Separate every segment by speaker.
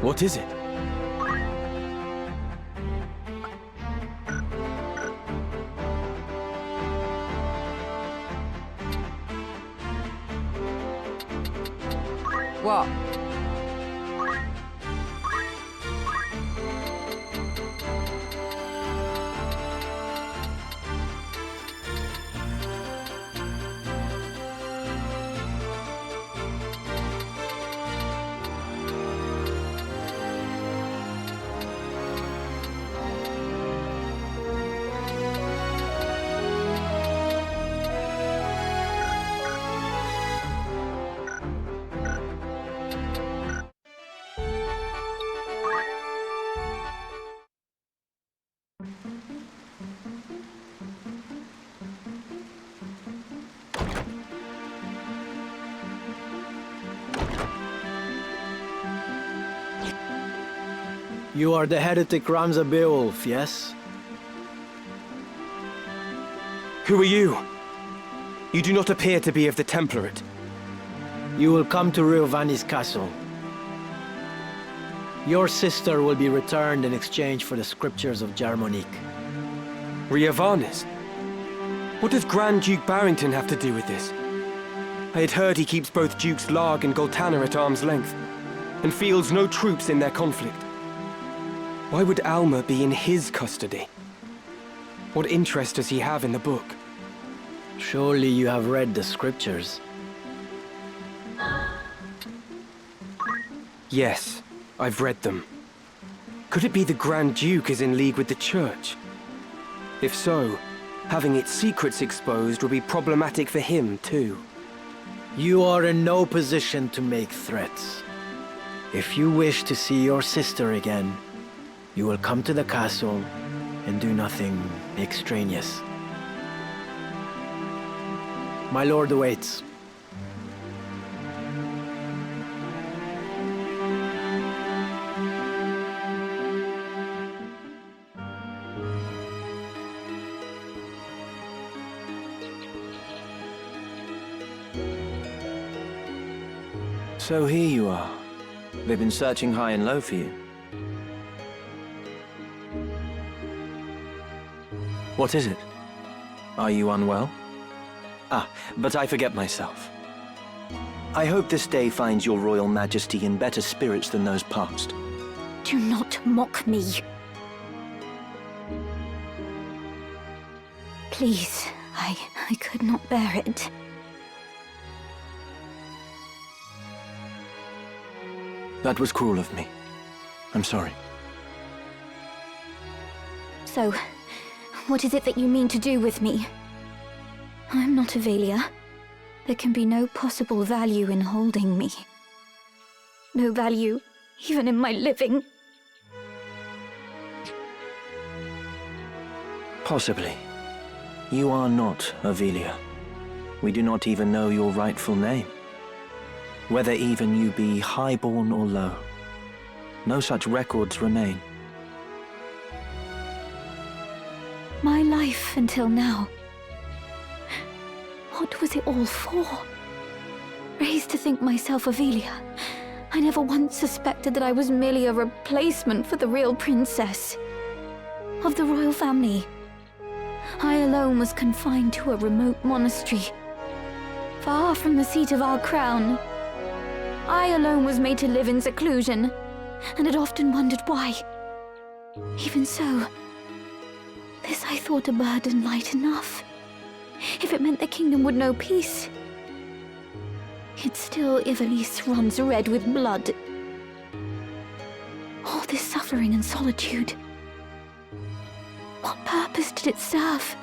Speaker 1: What is it?
Speaker 2: What?
Speaker 3: You are the heretic Ramza Beowulf, yes?
Speaker 1: Who are you? You do not appear to be of the Template.
Speaker 3: You will come to Riovani's castle. Your sister will be returned in exchange for the scriptures of Jarmonique.
Speaker 1: Riovanis? What does Grand Duke Barrington have to do with this? I had heard he keeps both Dukes Larg and Goltana at arm's length, and fields no troops in their conflict. Why would Alma be in his custody? What interest does he have in the book?
Speaker 3: Surely you have read the scriptures.
Speaker 1: Yes, I've read them. Could it be the Grand Duke is in league with the Church? If so, having its secrets exposed will be problematic for him, too.
Speaker 3: You are in no position to make threats. If you wish to see your sister again, you will come to the castle and do nothing extraneous. My lord awaits.
Speaker 4: So here you are. They've been searching high and low for you. What is it? Are you unwell? Ah, but I forget myself. I hope this day finds your Royal Majesty in better spirits than those past.
Speaker 5: Do not mock me. Please, I could not bear it.
Speaker 4: That was cruel of me. I'm sorry.
Speaker 5: So, what is it that you mean to do with me? I'm not Avelia. There can be no possible value in holding me. No value, even in my living.
Speaker 4: Possibly. You are not Avelia. We do not even know your rightful name. Whether even you be highborn or low. No such records remain.
Speaker 5: My life until now. What was it all for? Raised to think myself Avelia, I never once suspected that I was merely a replacement for the real princess. Of the royal family. I alone was confined to a remote monastery, far from the seat of our crown. I alone was made to live in seclusion, and had often wondered why. Even so, this I thought a burden light enough. If it meant the kingdom would know peace. Yet still Ivalice runs red with blood. All this suffering and solitude. What purpose did it serve?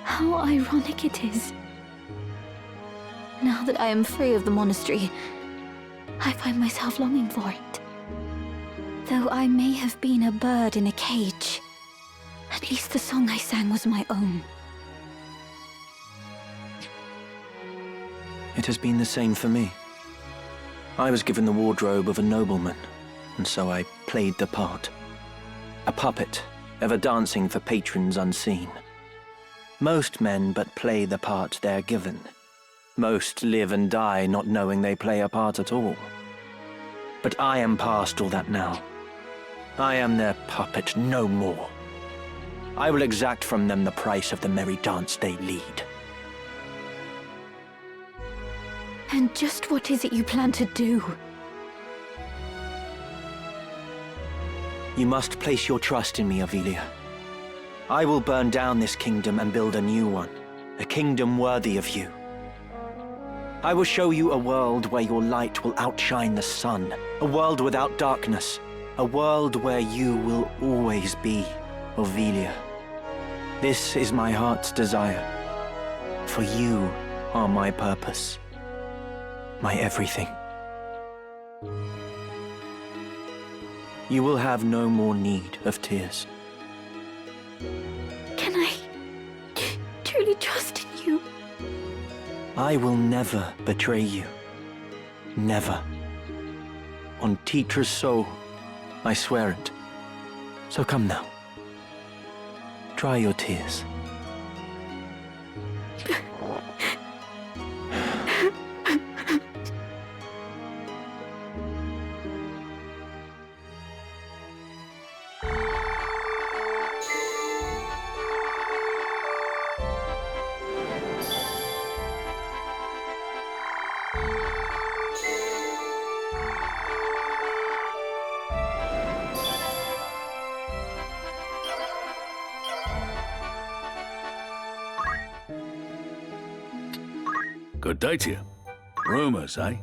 Speaker 5: How ironic it is. Now that I am free of the monastery, I find myself longing for it. Though I may have been a bird in a cage, at least the song I sang was my own.
Speaker 4: It has been the same for me. I was given the wardrobe of a nobleman, and so I played the part. A puppet, ever dancing for patrons unseen. Most men but play the part they're given. Most live and die not knowing they play a part at all. But I am past all that now. I am their puppet, no more. I will exact from them the price of the merry dance they lead.
Speaker 5: And just what is it you plan to do?
Speaker 4: You must place your trust in me, Avelia. I will burn down this kingdom and build a new one, a kingdom worthy of you. I will show you a world where your light will outshine the sun, a world without darkness, a world where you will always be, Avelia. This is my heart's desire, for you are my purpose, my everything. You will have no more need of tears.
Speaker 5: Can I truly trust in you?
Speaker 4: I will never betray you. Never. On Titra's soul, I swear it. So come now. Dry your tears.
Speaker 2: Good day to you. Rumors, eh?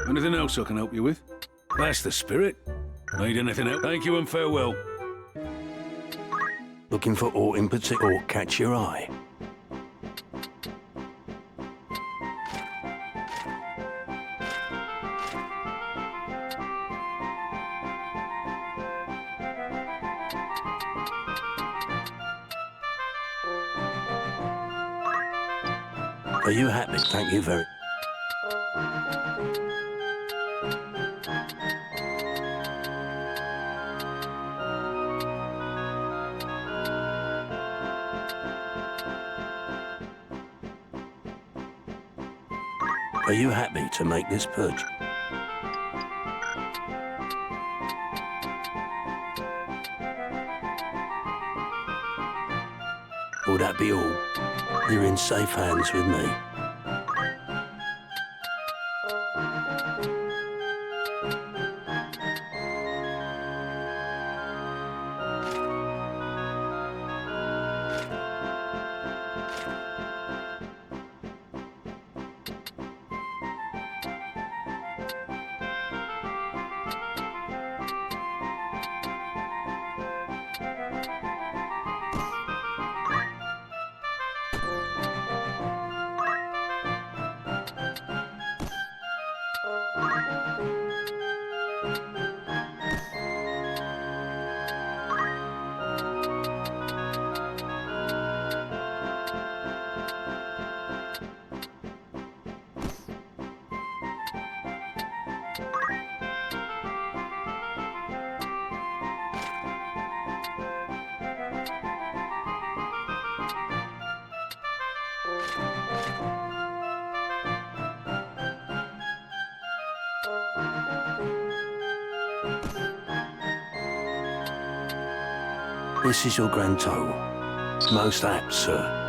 Speaker 2: Anything else I can help you with? That's the spirit. Need anything else? Thank you and farewell.
Speaker 6: Looking for aught in particular catch your eye? Are you happy? Thank you very... Are you happy to make this purchase? Will that be all? You're in safe hands with me. This is your grand total. Most apt, sir.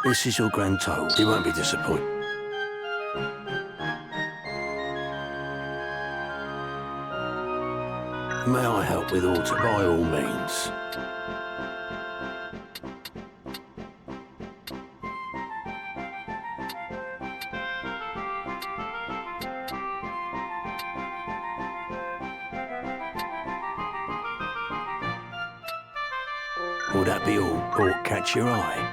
Speaker 6: This is your grand total. You won't be disappointed. May I help with auto? By all means. Will that be all? Or catch your eye?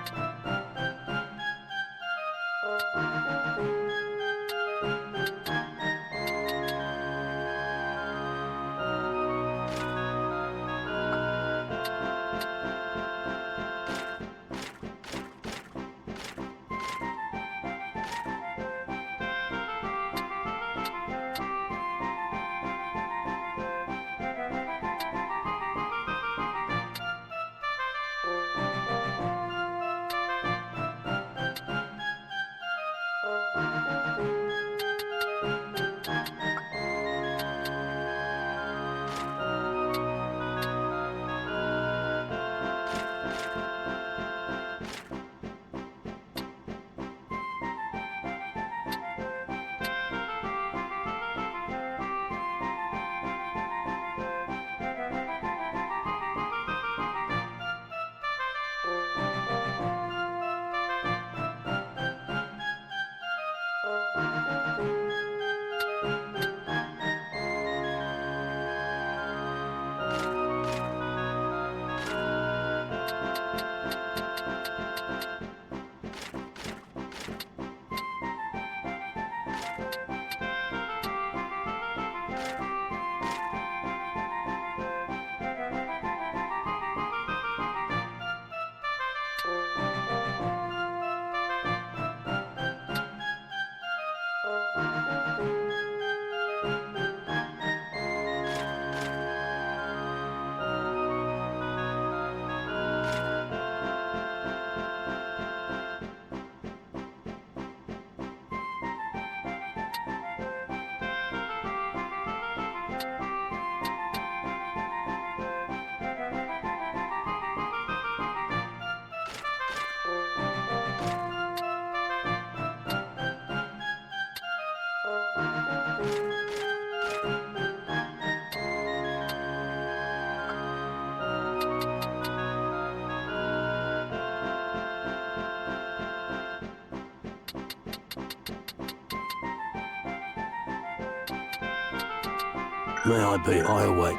Speaker 6: May I be? I await.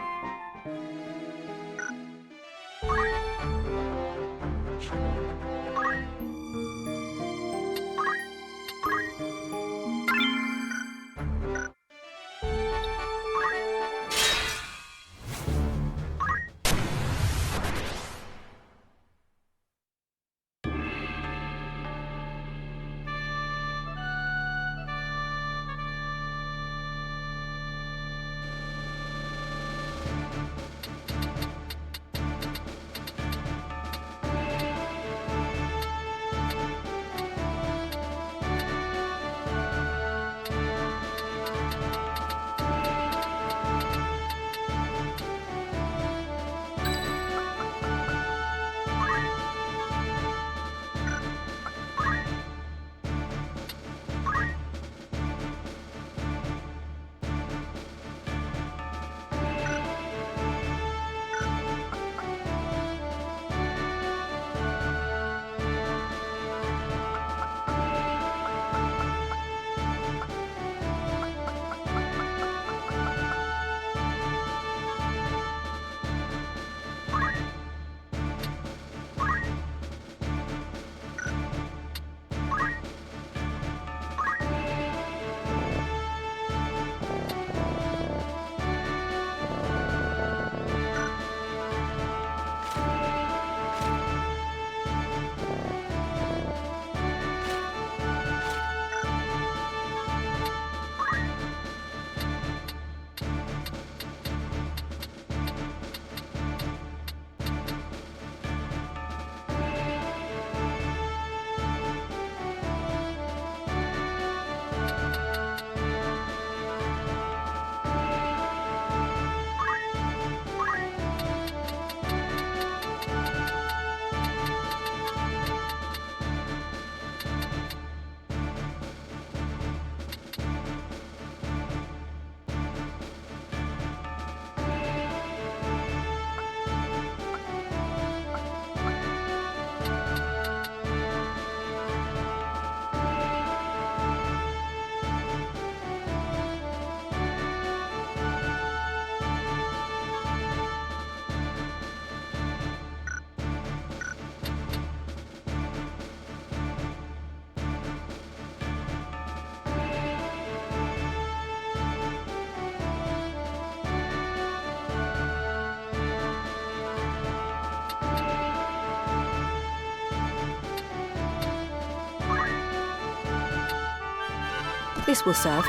Speaker 7: This will serve.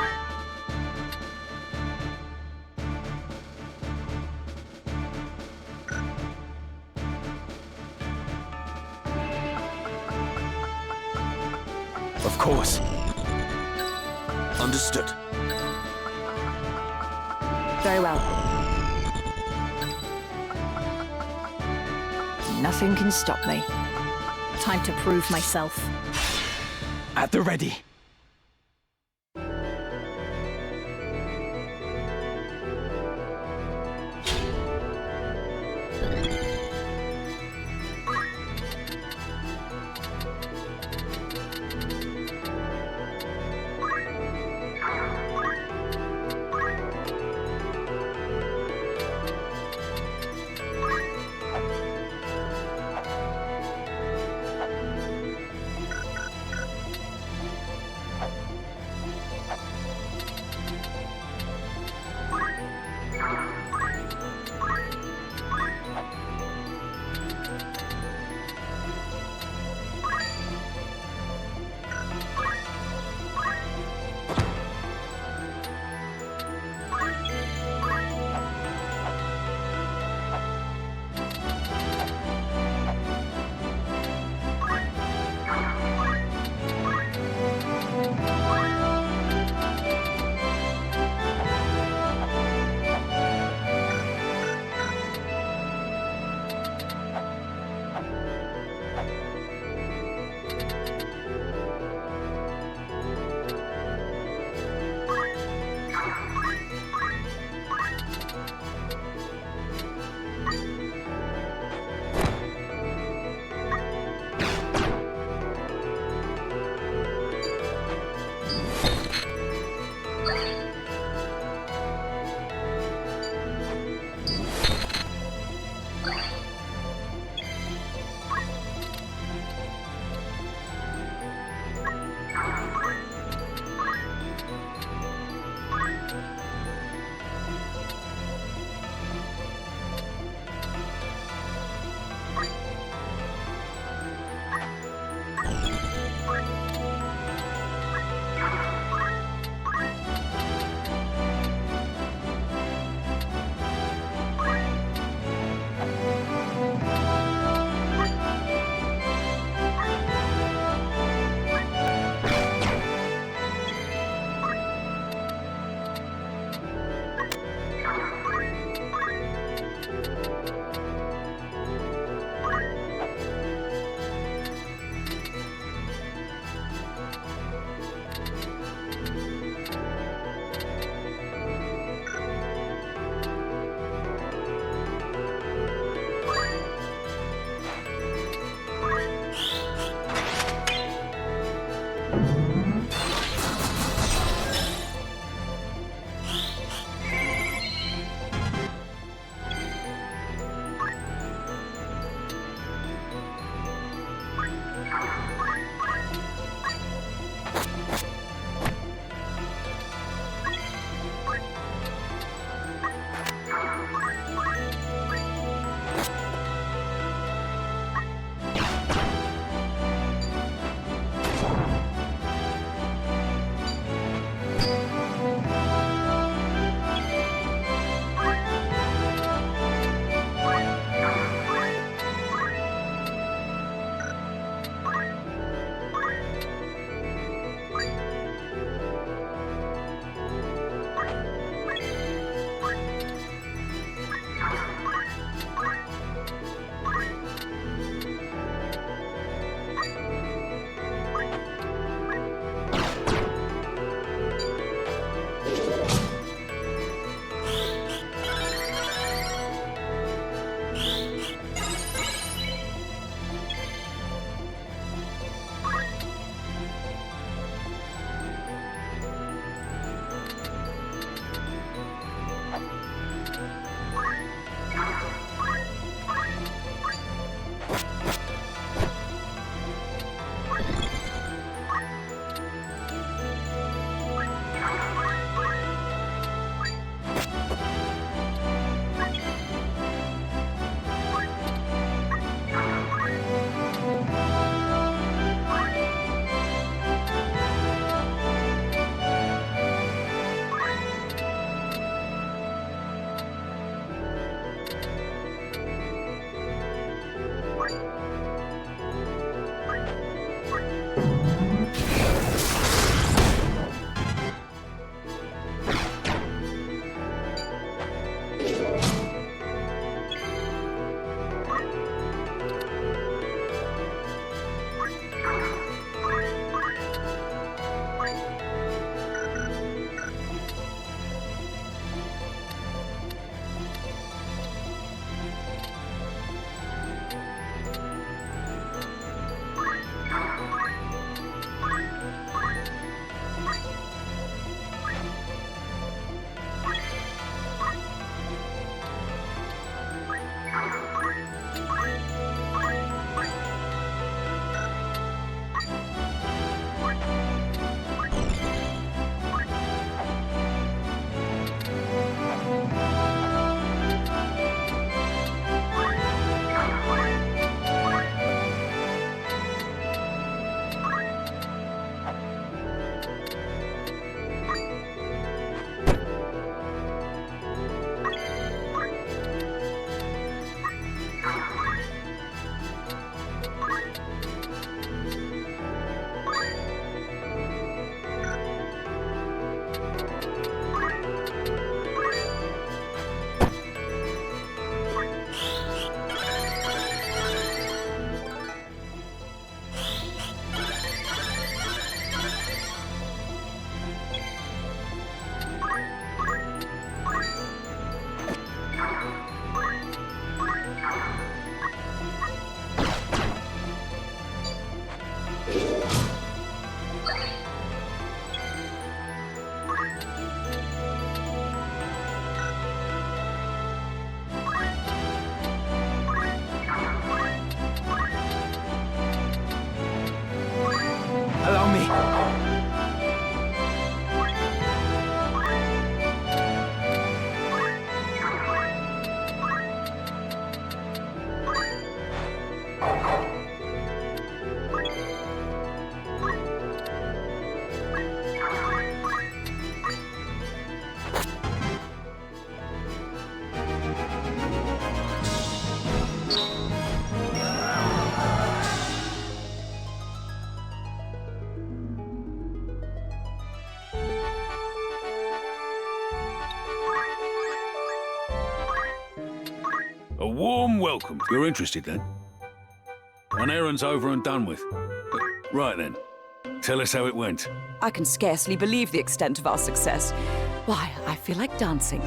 Speaker 1: Of course.
Speaker 6: Understood.
Speaker 7: Very well. Nothing can stop me. Time to prove myself.
Speaker 1: At the ready.
Speaker 2: warm welcome. You're interested then? An errand's over and done with. Right then. Tell us how it went.
Speaker 8: I can scarcely believe the extent of our success. Why, I feel like dancing.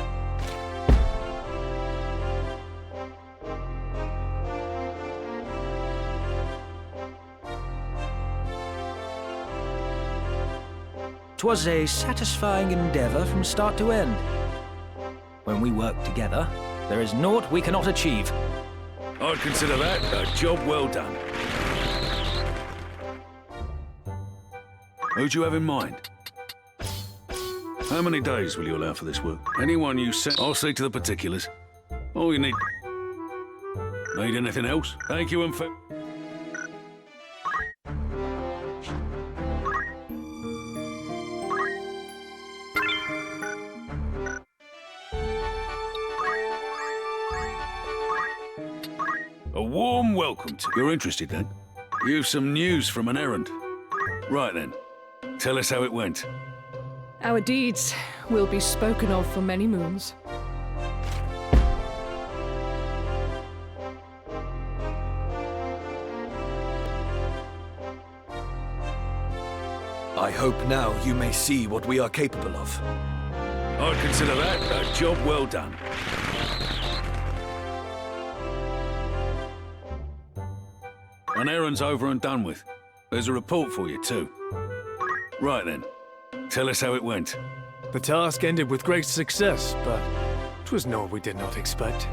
Speaker 9: "'Twas a satisfying endeavour from start to end. When we work together, there is naught we cannot achieve."
Speaker 2: I'd consider that a job well done. Who'd you have in mind? How many days will you allow for this work? Anyone you send, I'll see to the particulars. All you need... Need anything else? Thank you and for... A warm welcome to... You're interested then? You've some news from an errand. Right then. Tell us how it went.
Speaker 10: Our deeds will be spoken of for many moons.
Speaker 11: I hope now you may see what we are capable of.
Speaker 2: I'd consider that a job well done. An errand's over and done with. There's a report for you too. Right then. Tell us how it went.
Speaker 12: The task ended with great success, but 'twas naught we did not expect.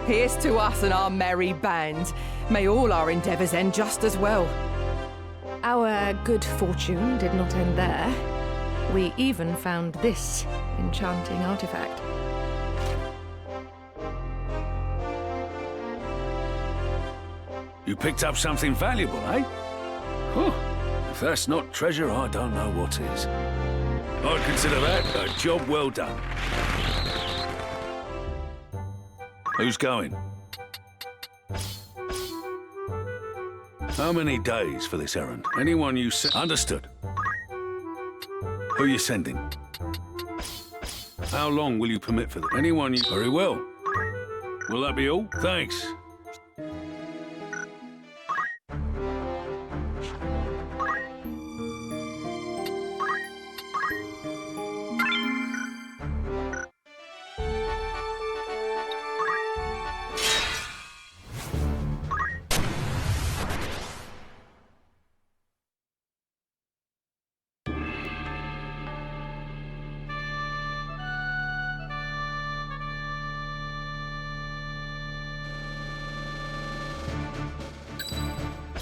Speaker 8: Here's to us and our merry band. May all our endeavours end just as well.
Speaker 10: Our good fortune did not end there. We even found this enchanting artifact.
Speaker 2: You picked up something valuable, eh? Huh. If that's not treasure, I don't know what is. I'd consider that a job well done. Who's going? How many days for this errand? Anyone you send? Understood. Who you sending? How long will you permit for them? Anyone you... Very well. Will that be all? Thanks.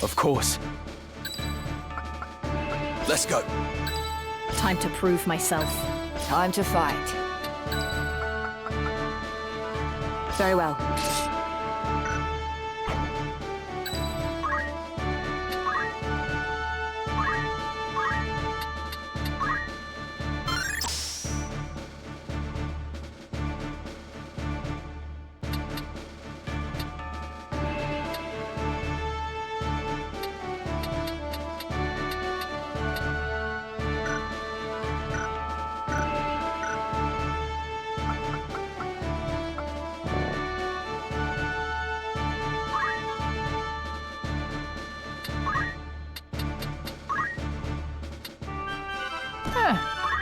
Speaker 11: Of course. Let's go.
Speaker 7: Time to prove myself.
Speaker 8: Time to fight. Very well.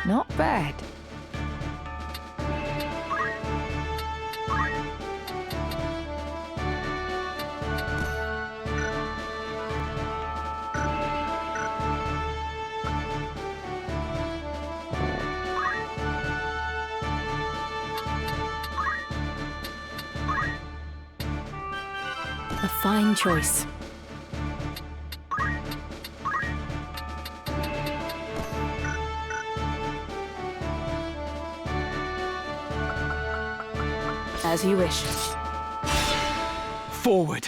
Speaker 8: Not bad.
Speaker 7: A fine choice.
Speaker 8: As you wish.
Speaker 12: Forward!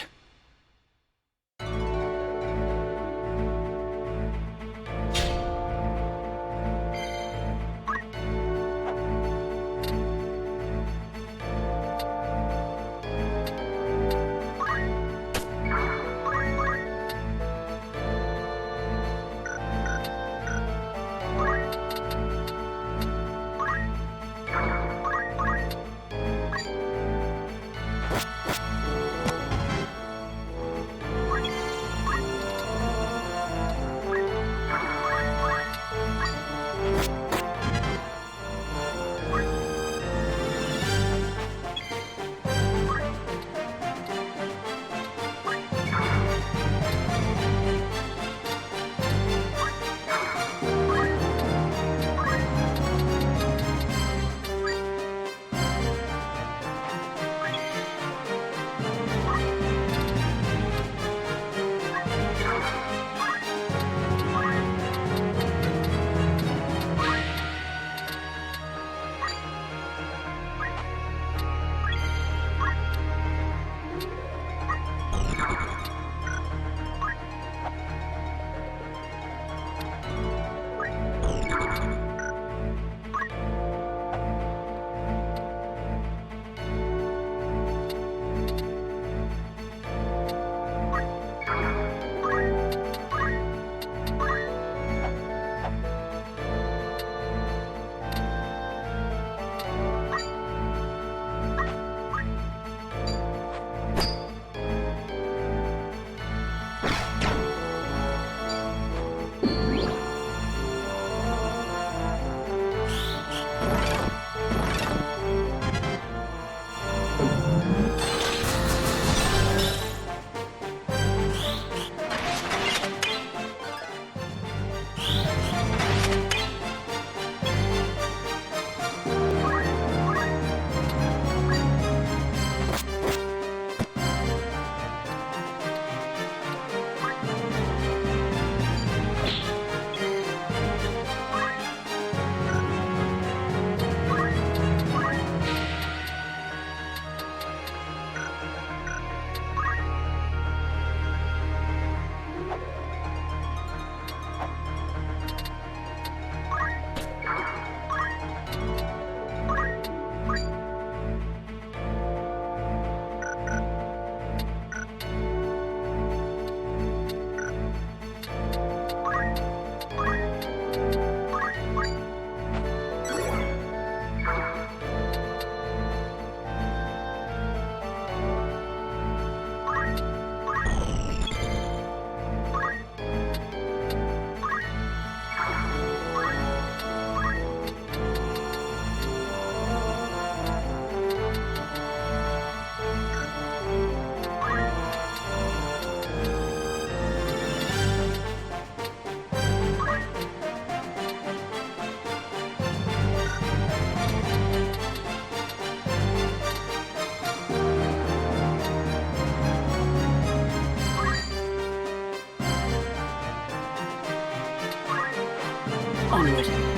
Speaker 7: Onward.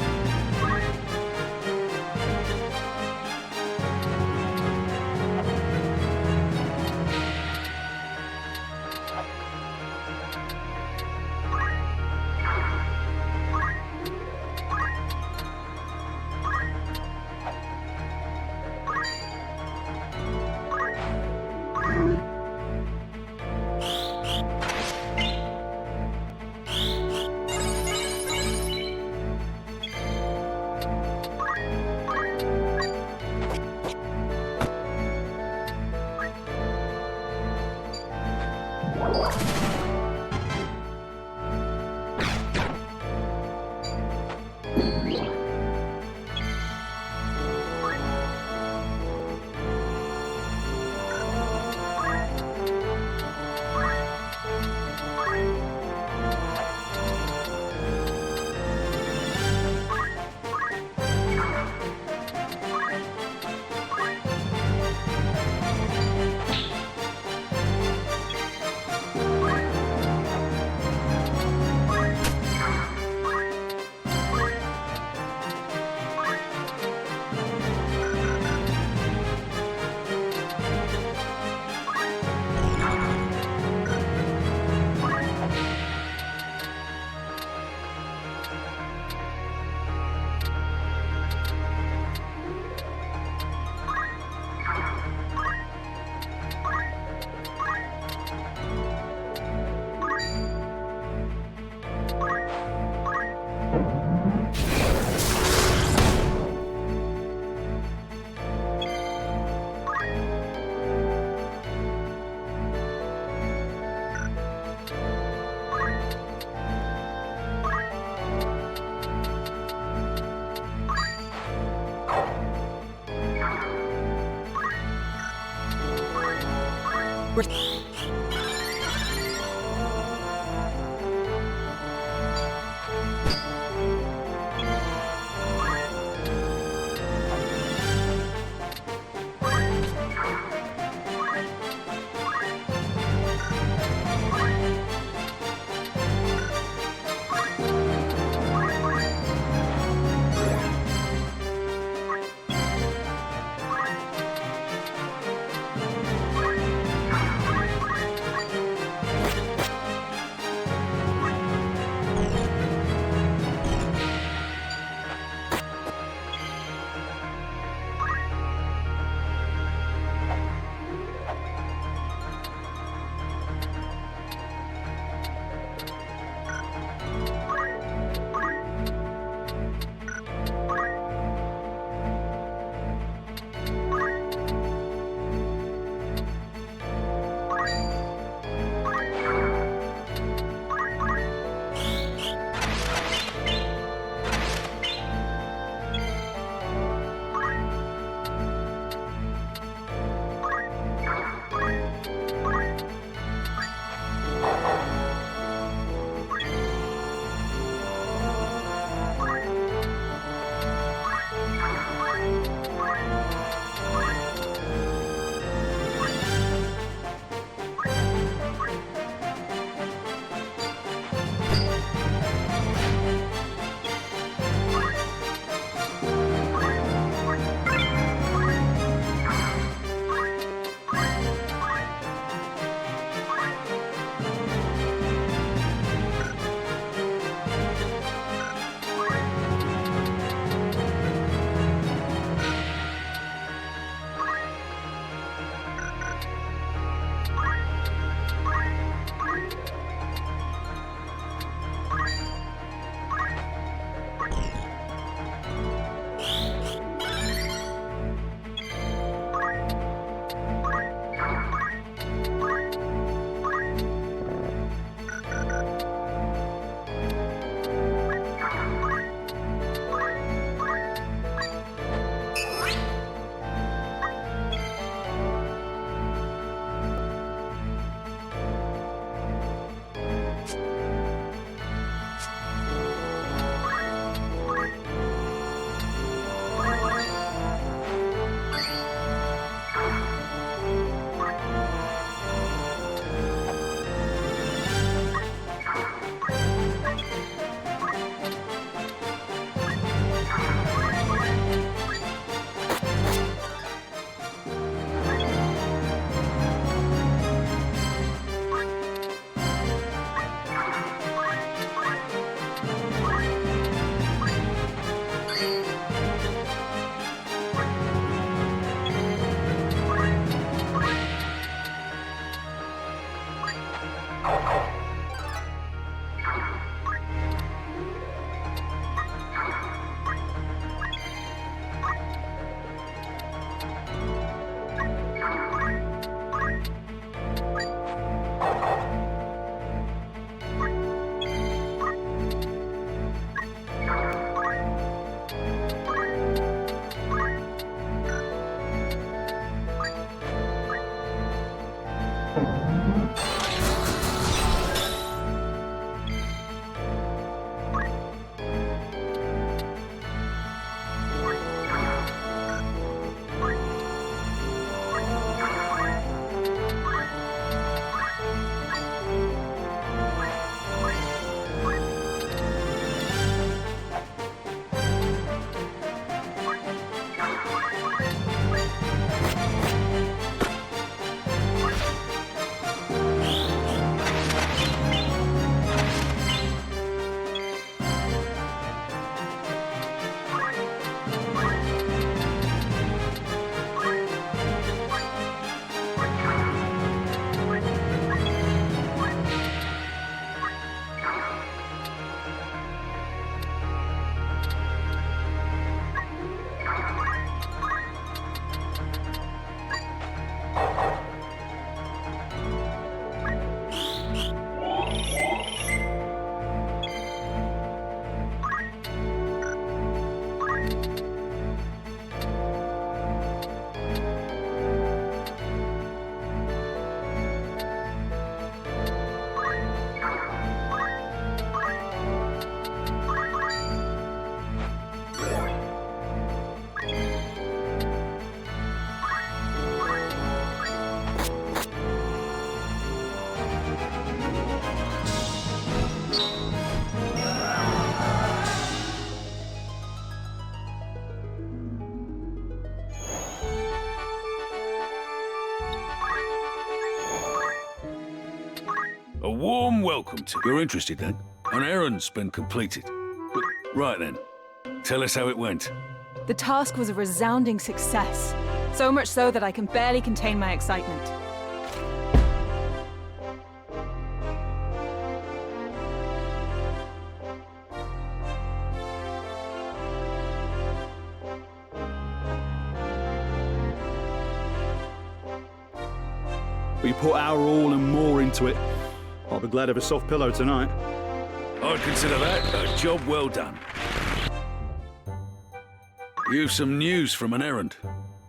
Speaker 2: A warm welcome to... You're interested then? An errand's been completed. Right then, tell us how it went.
Speaker 7: The task was a resounding success. So much so that I can barely contain my excitement.
Speaker 13: We put our all and more into it. I'll be glad of a soft pillow tonight.
Speaker 2: I'd consider that a job well done. You've some news from an errand.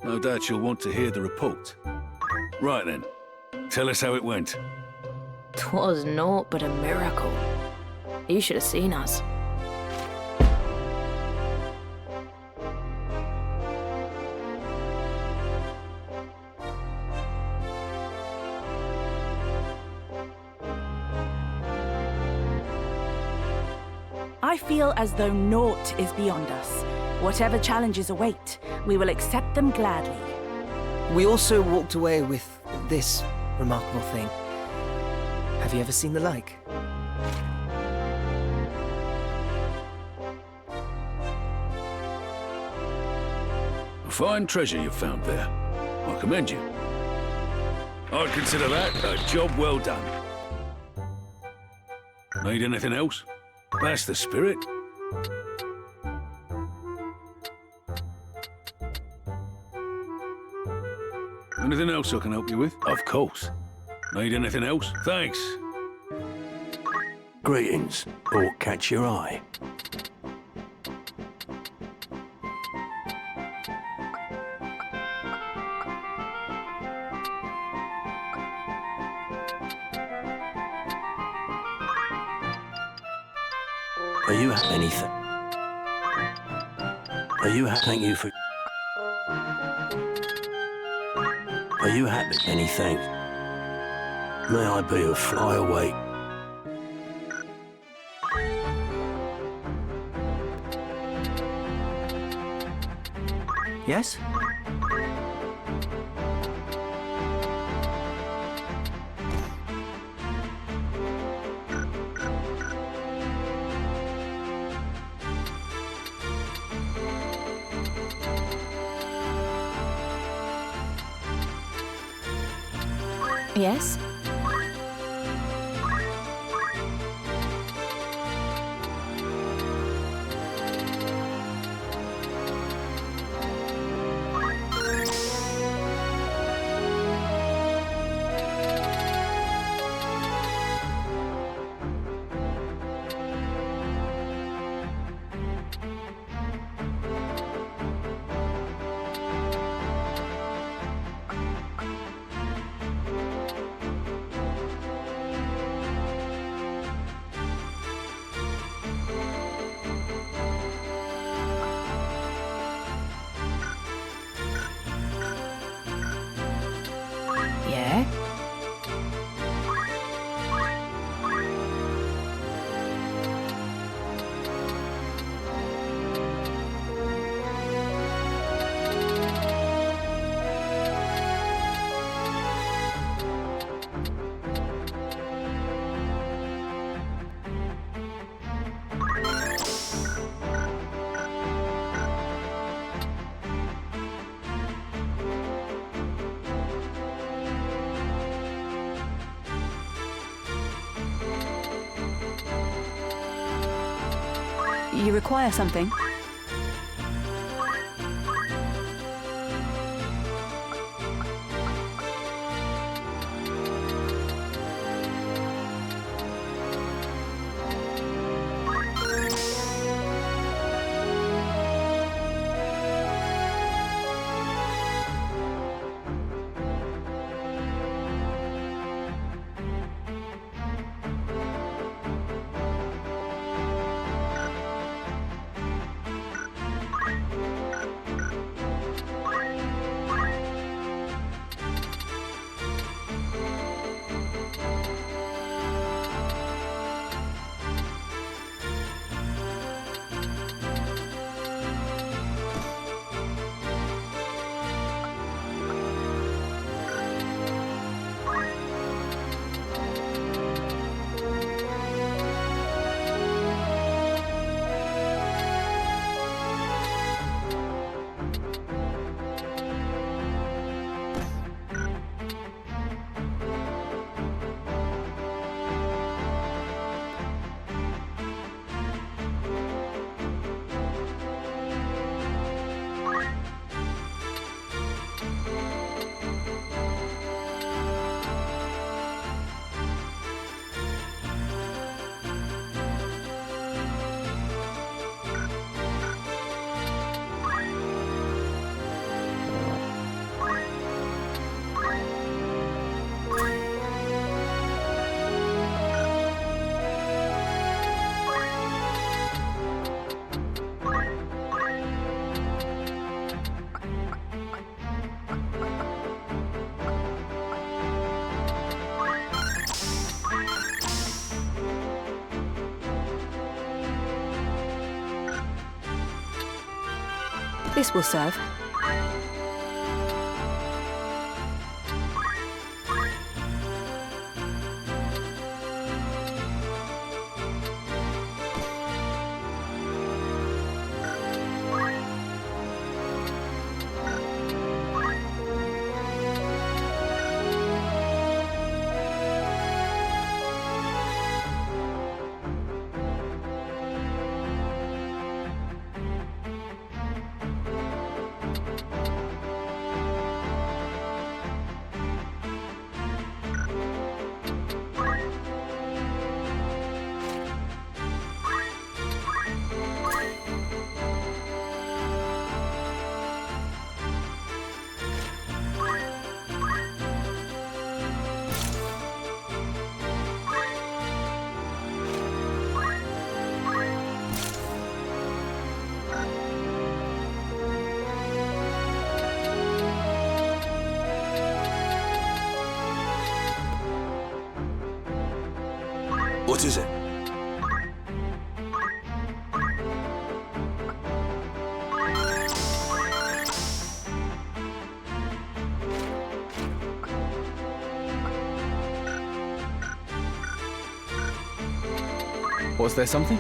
Speaker 2: No doubt you'll want to hear the report. Right then, tell us how it went.
Speaker 14: 'Twas naught but a miracle. You should have seen us.
Speaker 7: I feel as though naught is beyond us. Whatever challenges await, we will accept them gladly.
Speaker 15: We also walked away with this remarkable thing. Have you ever seen the like?
Speaker 2: A fine treasure you've found there. I commend you. I'd consider that a job well done. Need anything else? That's the spirit. Anything else I can help you with? Of course. Need anything else? Thanks.
Speaker 6: Greetings. Aught catch your eye? Are you anything? Are you thank you for... Are you happy? Anything? May I be a fly away?
Speaker 15: Yes?
Speaker 14: Yes?
Speaker 16: You require something? This will serve.
Speaker 11: What is it?
Speaker 1: Was there something?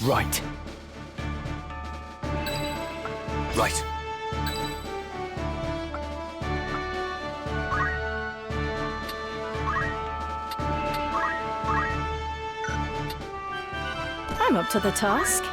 Speaker 11: Right. Right.
Speaker 16: I'm up to the task.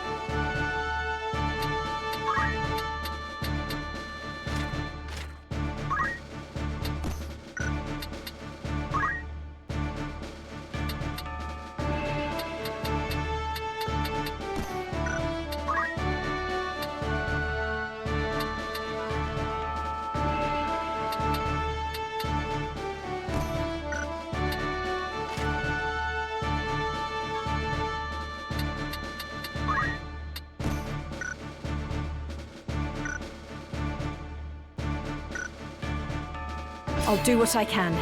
Speaker 16: I'll do what I can.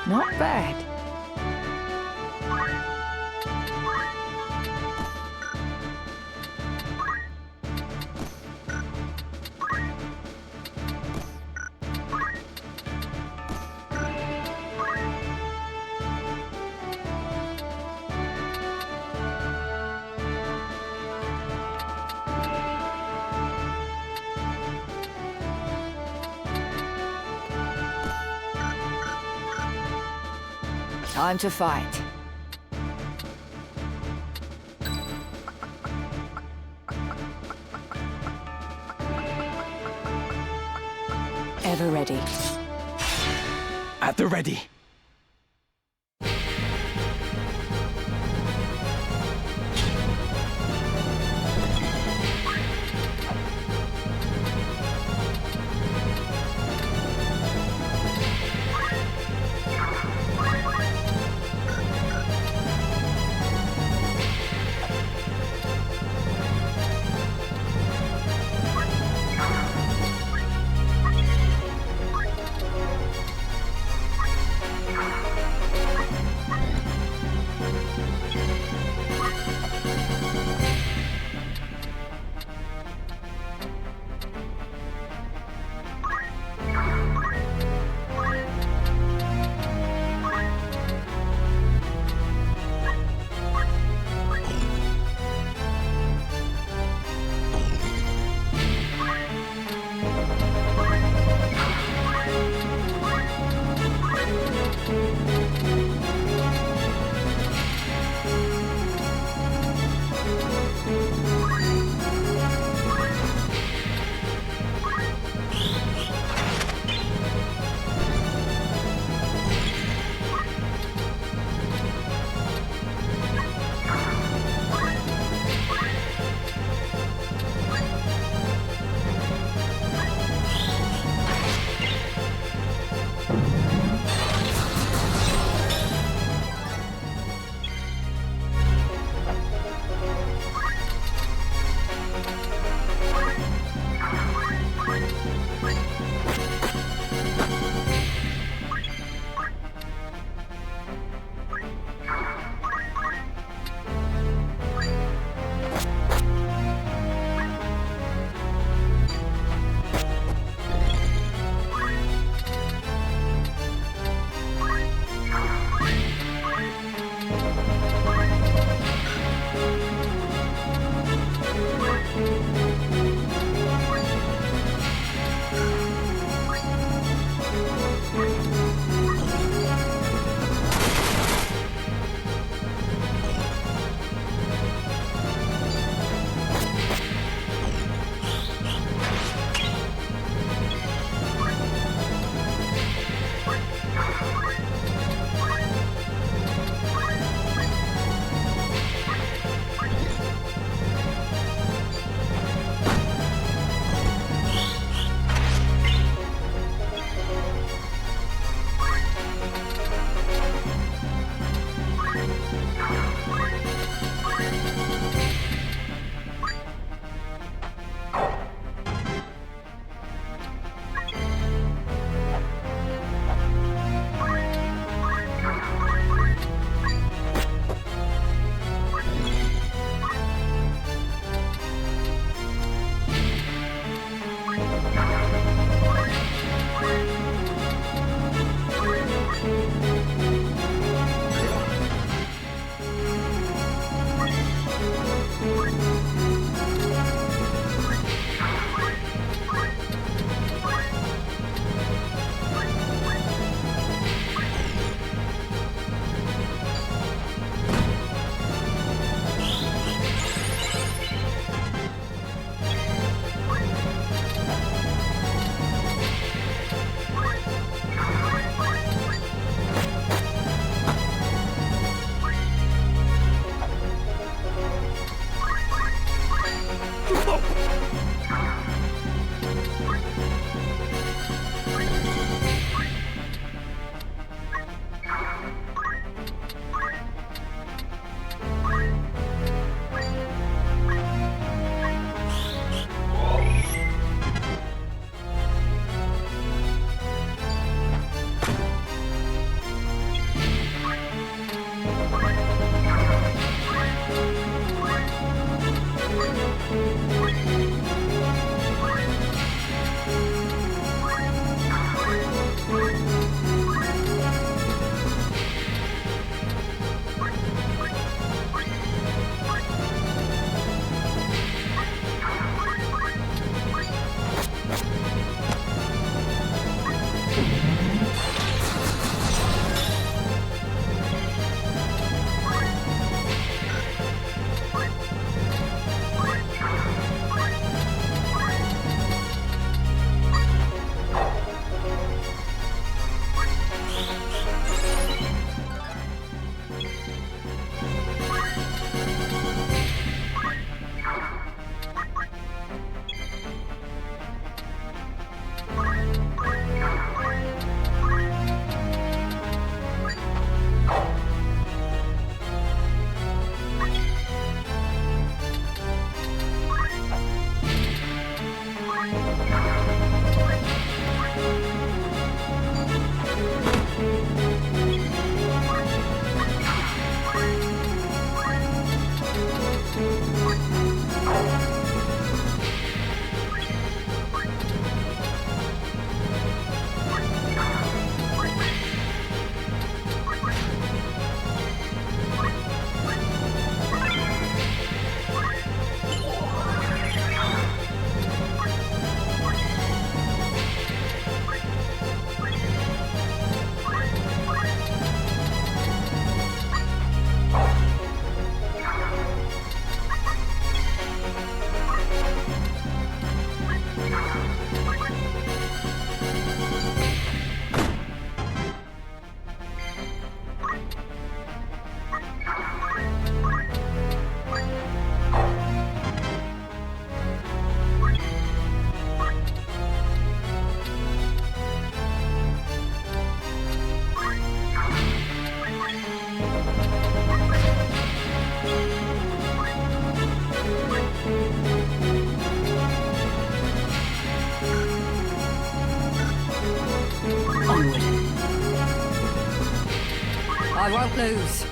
Speaker 10: Not bad.
Speaker 8: Time to fight.
Speaker 16: Ever ready.
Speaker 1: At the ready.
Speaker 8: I won't lose.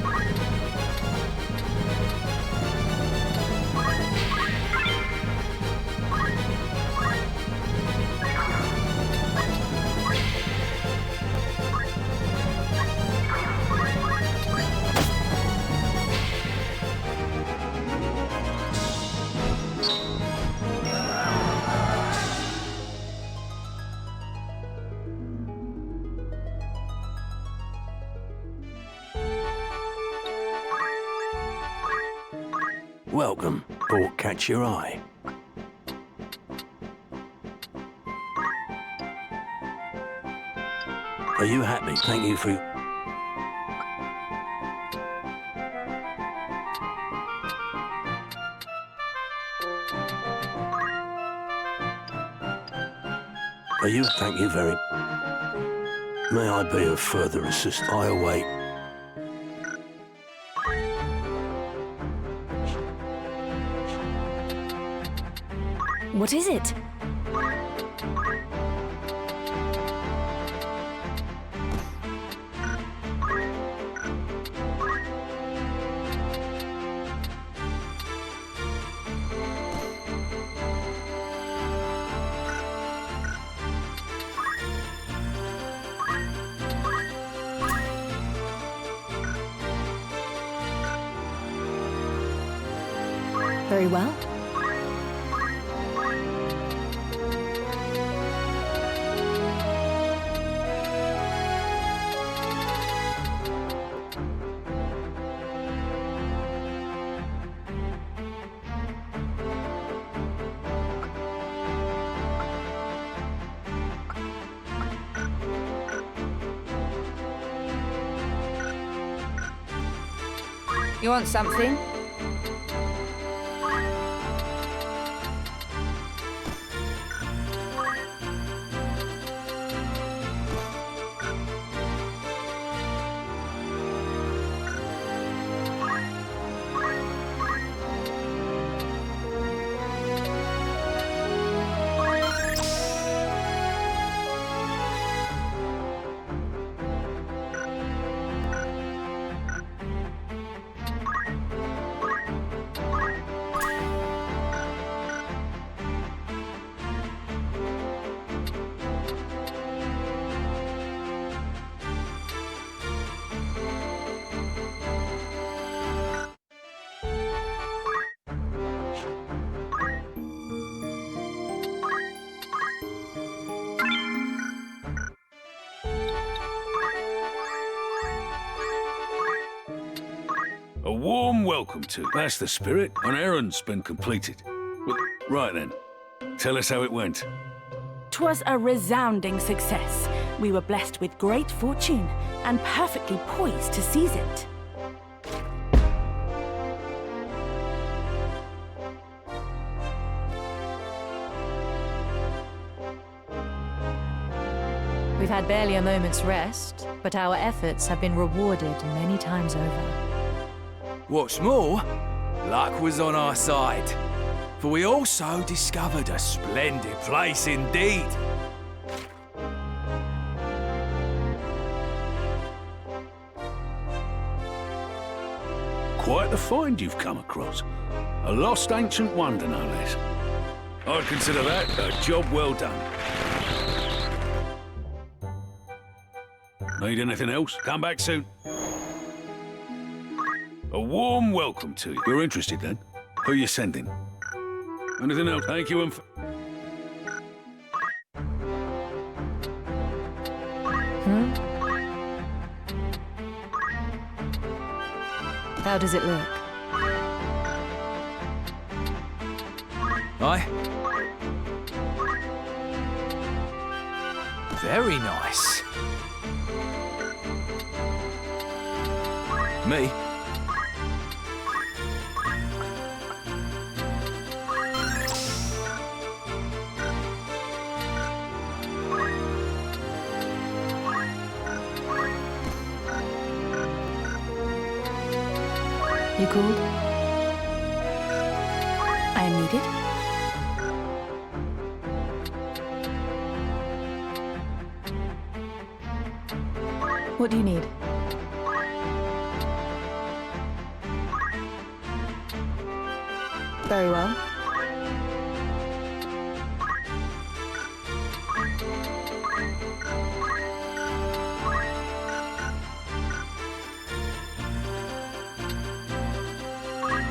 Speaker 6: Welcome. Thought catch your eye. Are you happy? Thank you for... Are you... Thank you very... May I be of further assistance? I await...
Speaker 16: What is it? Very well.
Speaker 8: You want something?
Speaker 2: A warm welcome to... That's the spirit. An errand's been completed. Well, right then. Tell us how it went.
Speaker 7: 'Twas a resounding success. We were blessed with great fortune and perfectly poised to seize it.
Speaker 17: We've had barely a moment's rest, but our efforts have been rewarded many times over.
Speaker 18: What's more, luck was on our side, for we also discovered a splendid place indeed.
Speaker 2: Quite the find you've come across. A lost ancient wonder, no less. I'd consider that a job well done. Need anything else? Come back soon. A warm welcome to you. You're interested then? Who you sending? Anything else? Thank you and...
Speaker 17: How does it look?
Speaker 18: Aye. Very nice. Me?
Speaker 17: You called?
Speaker 7: I am needed.
Speaker 17: What do you need?
Speaker 16: Very well.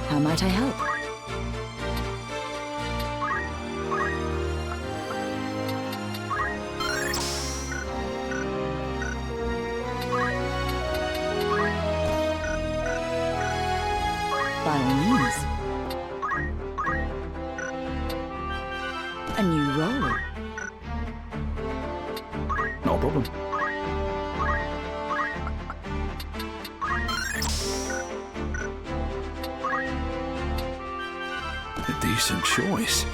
Speaker 16: How might I help? By all means. A new role.
Speaker 13: Not a problem. A decent choice.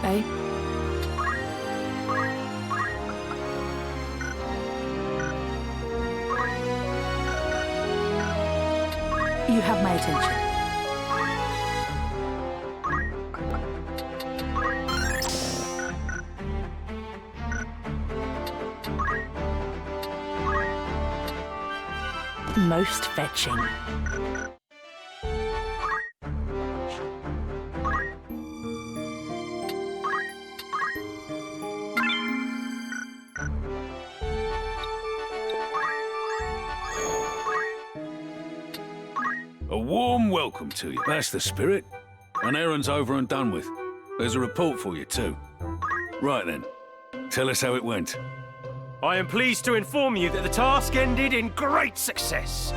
Speaker 16: Eh?
Speaker 7: You have my attention. Most fetching.
Speaker 2: A warm welcome to you. That's the spirit. An errand's over and done with. There's a report for you, too. Right then. Tell us how it went.
Speaker 1: I am pleased to inform you that the task ended in great success.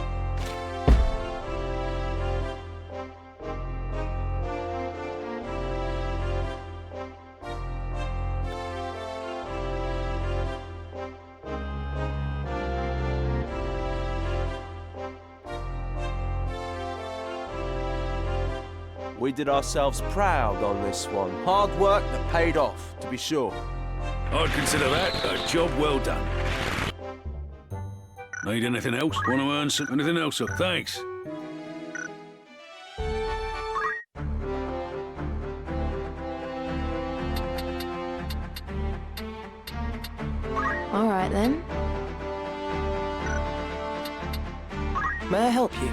Speaker 19: We did ourselves proud on this one. Hard work that paid off, to be sure.
Speaker 2: I'd consider that a job well done. Need anything else? Want to earn some... anything else? Thanks.
Speaker 16: All right then.
Speaker 15: May I help you?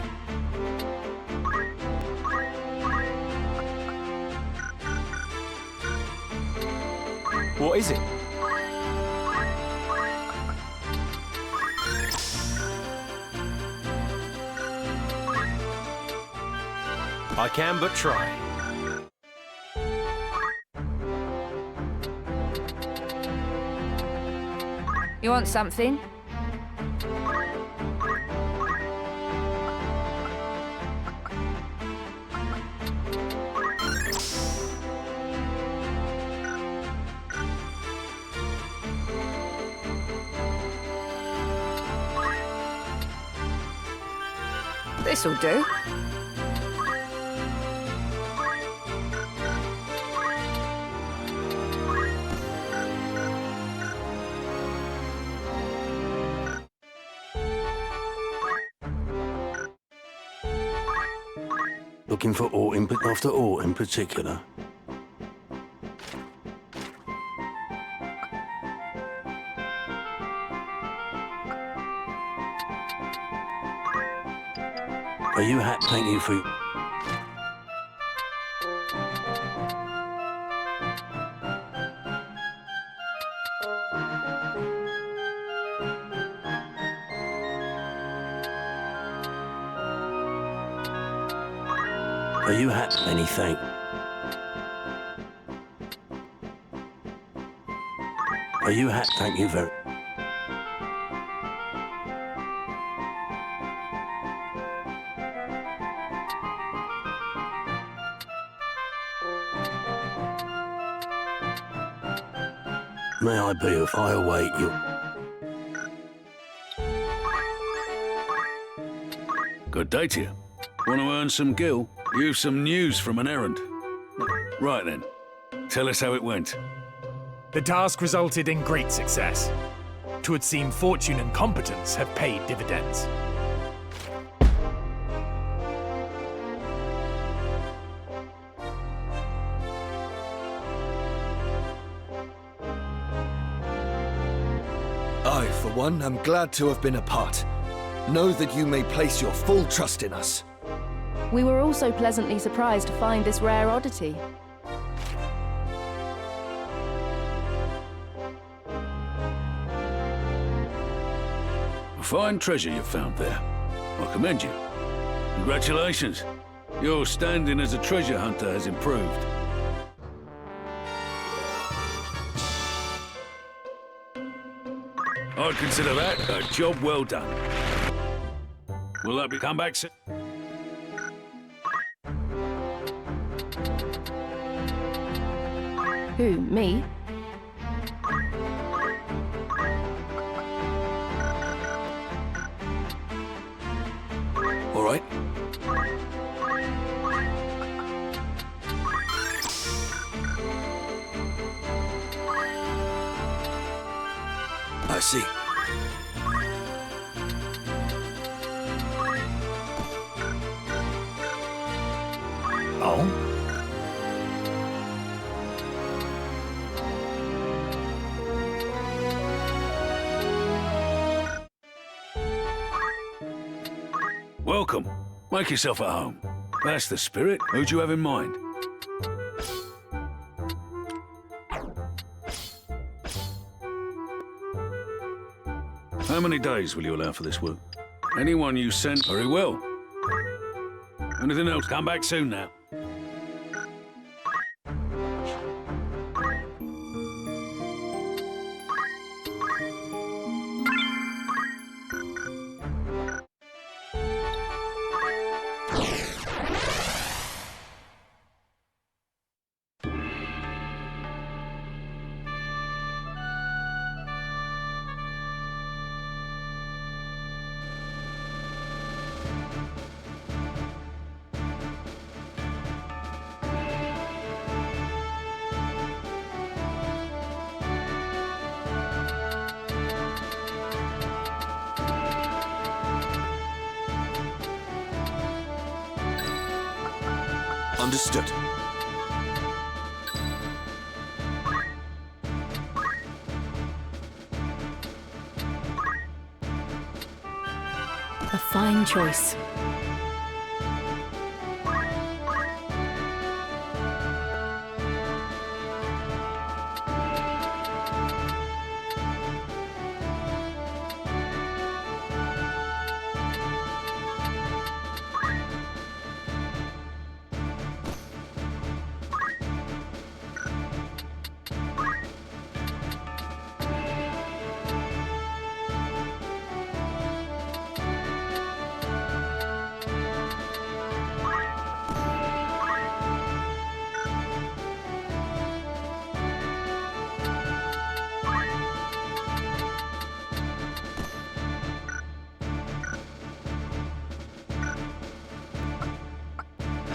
Speaker 1: What is it? I can but try.
Speaker 8: You want something? This'll do.
Speaker 6: Looking for aught after aught in particular. Are you happy? Thank you for... Are you happy? Anything? Are you happy? Thank you very... May I be if I await you?
Speaker 2: Good day to you. Want to earn some gil? You've some news from an errand. Right then. Tell us how it went.
Speaker 20: The task resulted in great success. 'Twould seem fortune and competence have paid dividends.
Speaker 11: One, I'm glad to have been a part. Know that you may place your full trust in us.
Speaker 7: We were also pleasantly surprised to find this rare oddity.
Speaker 2: A fine treasure you've found there. I commend you. Congratulations. Your standing as a treasure hunter has improved. I'd consider that a job well done. Will that be come back soon?
Speaker 7: Who, me?
Speaker 11: All right. I see.
Speaker 20: Oh?
Speaker 2: Welcome. Make yourself at home. That's the spirit. Who'd you have in mind? How many days will you allow for this work? Anyone you sent, very well. Anything else? Come back soon now.
Speaker 11: Understood.
Speaker 5: A fine choice.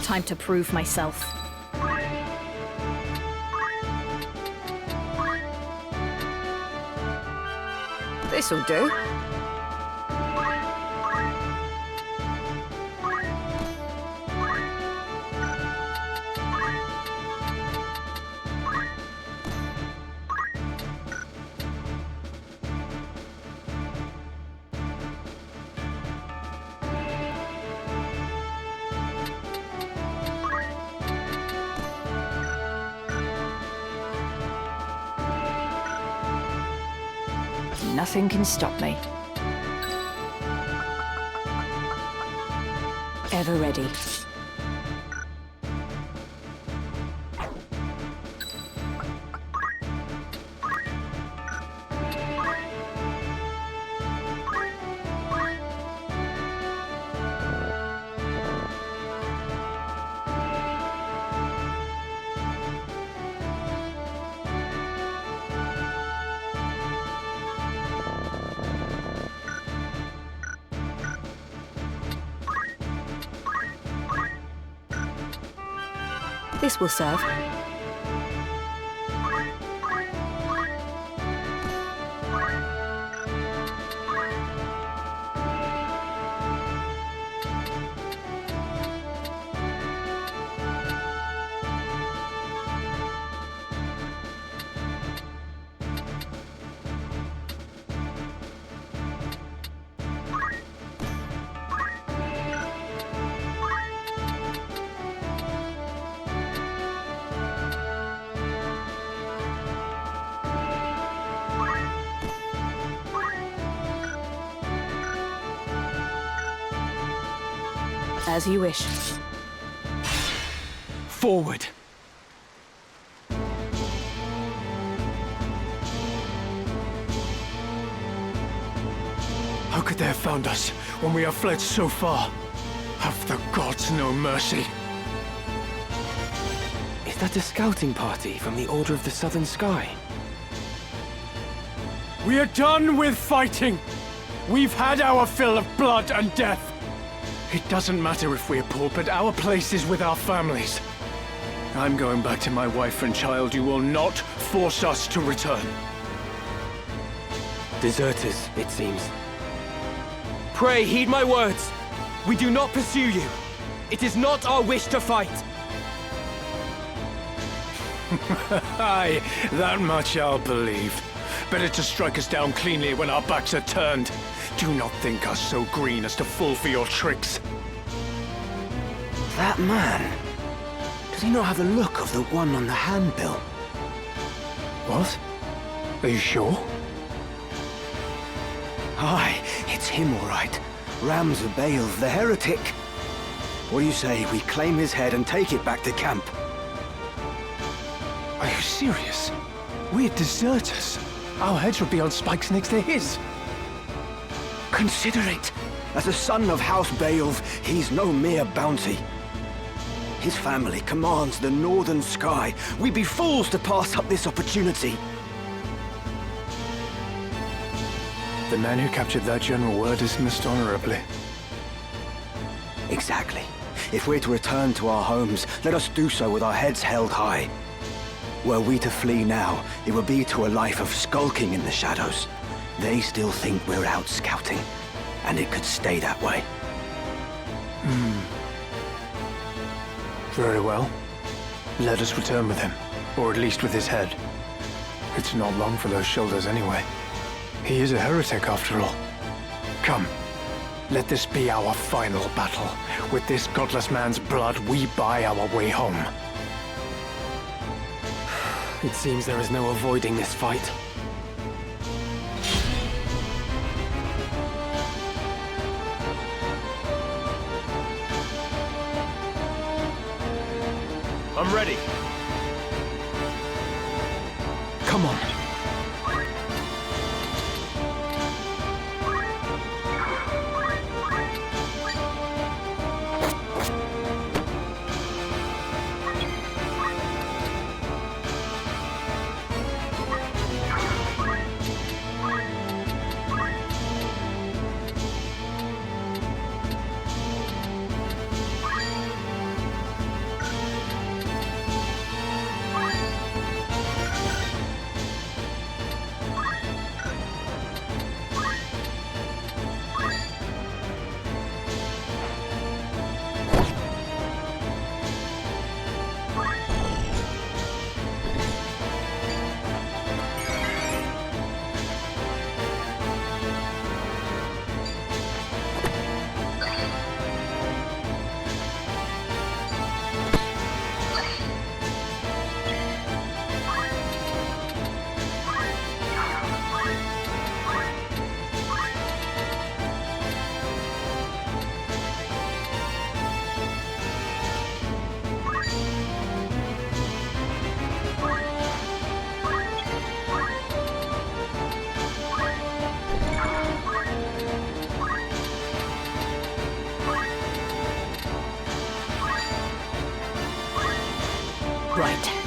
Speaker 5: Time to prove myself.
Speaker 10: This'll do. Nothing can stop me. Ever ready. This will serve.
Speaker 7: As you wish.
Speaker 1: Forward.
Speaker 20: How could they have found us when we have fled so far? Have the gods no mercy?
Speaker 1: Is that a scouting party from the Order of the Southern Sky?
Speaker 20: We are done with fighting! We've had our fill of blood and death! It doesn't matter if we're poor, but our place is with our families. I'm going back to my wife and child. You will not force us to return.
Speaker 1: Deserters, it seems. Pray, heed my words. We do not pursue you. It is not our wish to fight.
Speaker 20: Aye, that much I'll believe. Better to strike us down cleanly when our backs are turned. Do not think us so green as to fall for your tricks.
Speaker 6: That man? Does he not have the look of the one on the handbill?
Speaker 20: What? Are you sure?
Speaker 6: Aye, it's him all right. Ramzabael, the heretic. What do you say we claim his head and take it back to camp?
Speaker 20: Are you serious? We're deserters. Our heads would be on spikes next to his.
Speaker 6: Consider it. As a son of House Baelv, he's no mere bounty. His family commands the northern sky. We'd be fools to pass up this opportunity.
Speaker 20: The man who captured that general were dismissed honorably.
Speaker 6: Exactly. If we're to return to our homes, let us do so with our heads held high. Were we to flee now, it would be to a life of skulking in the shadows. They still think we're out scouting, and it could stay that way.
Speaker 20: Very well. Let us return with him, or at least with his head. It's not long for those shoulders anyway. He is a heretic after all. Come, let this be our final battle. With this godless man's blood, we buy our way home.
Speaker 1: It seems there is no avoiding this fight.
Speaker 18: I'm ready.
Speaker 1: Come on.
Speaker 5: Right.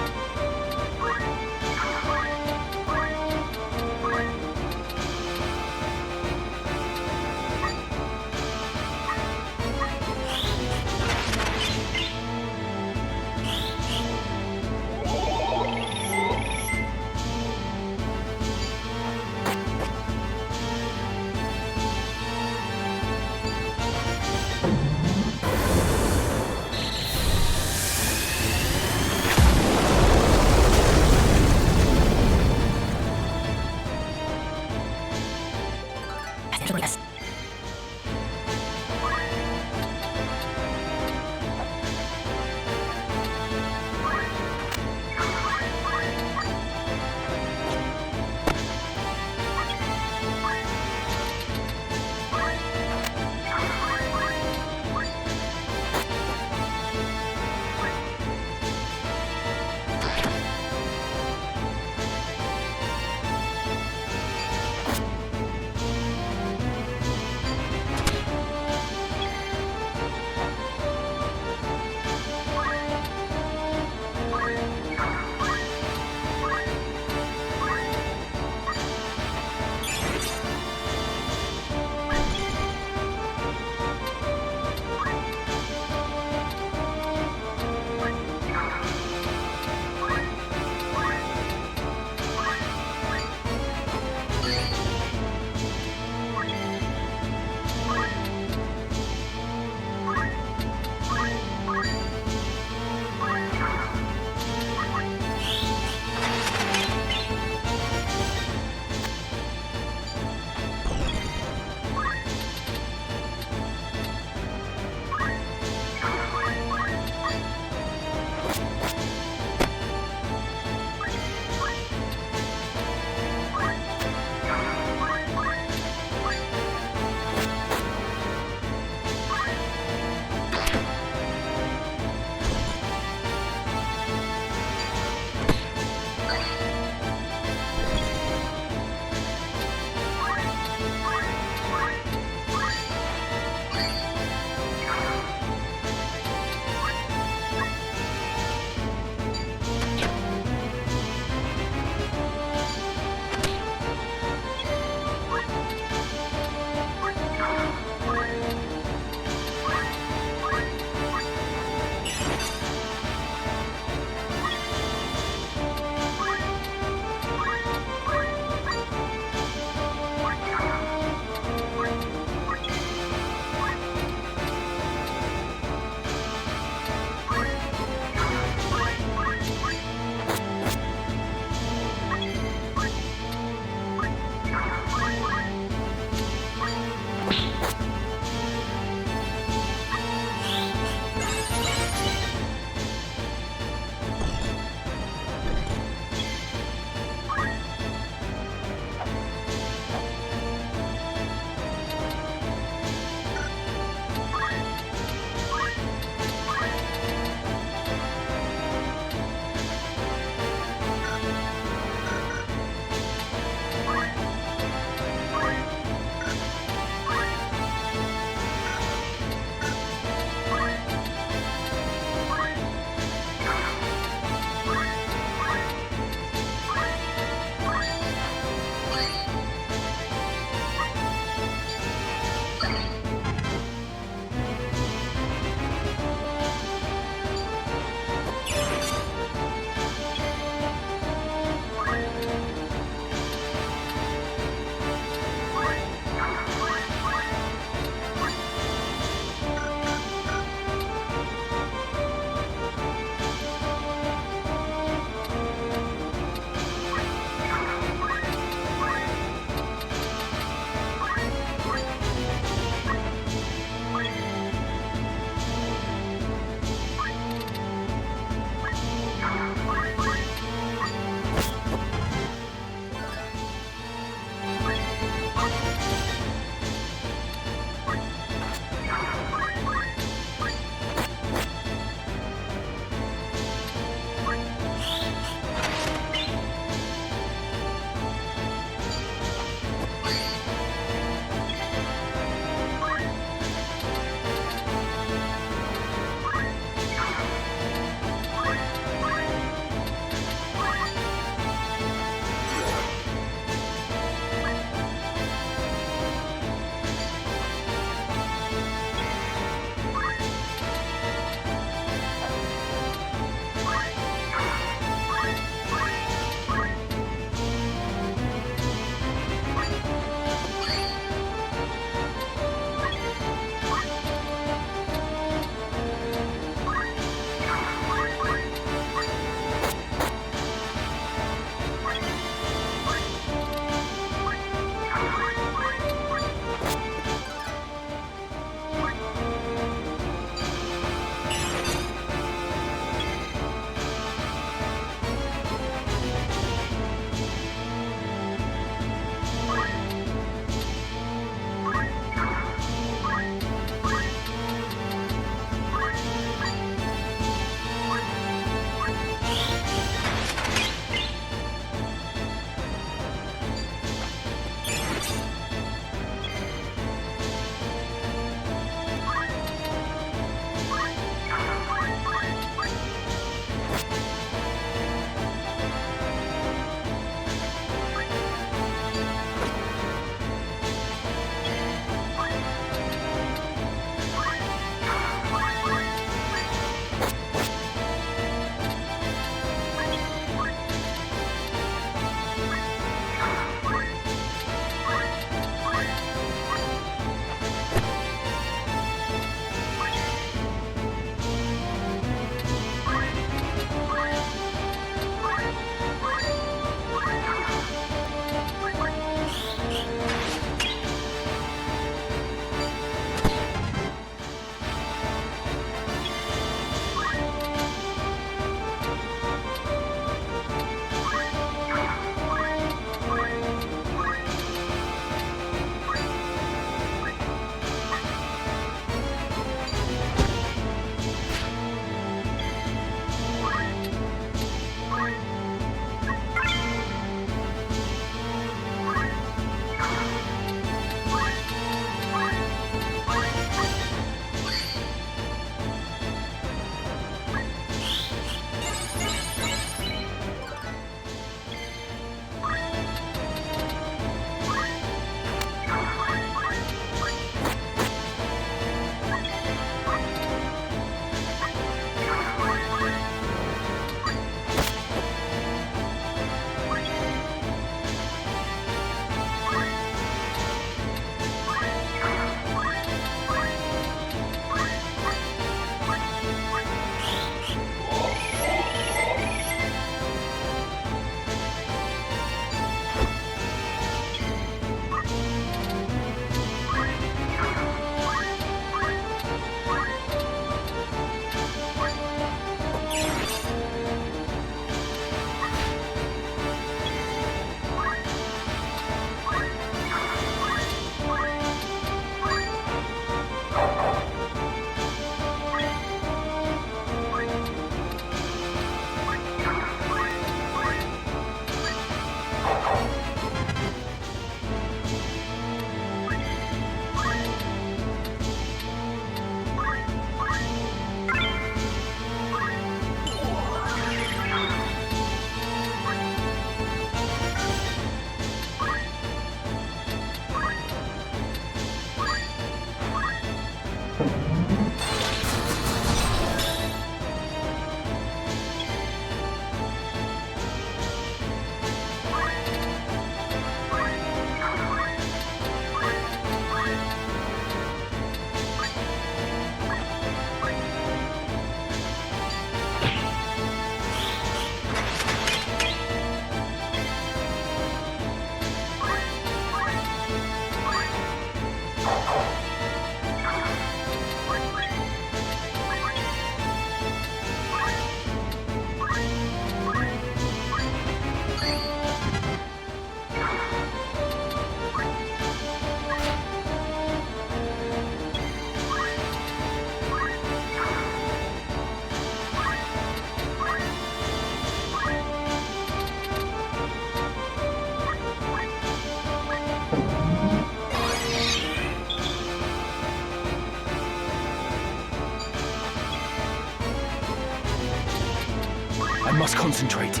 Speaker 1: I must concentrate.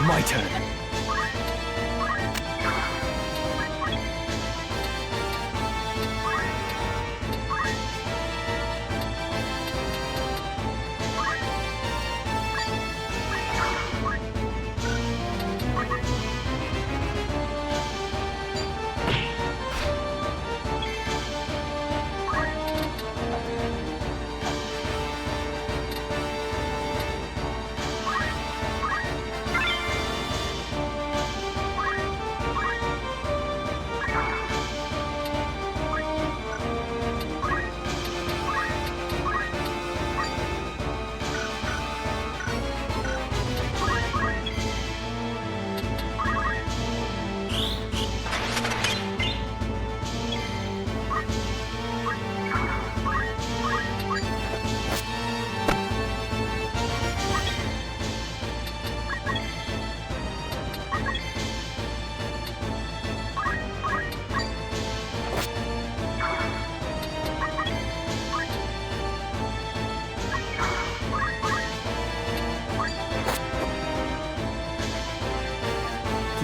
Speaker 1: My turn.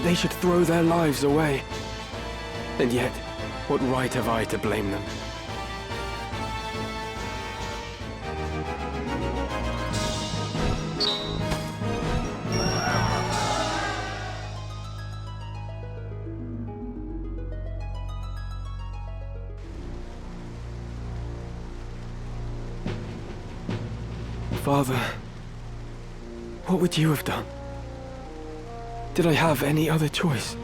Speaker 1: They should throw their lives away. And yet, what right have I to blame them? Father, what would you have done? Did I have any other choice?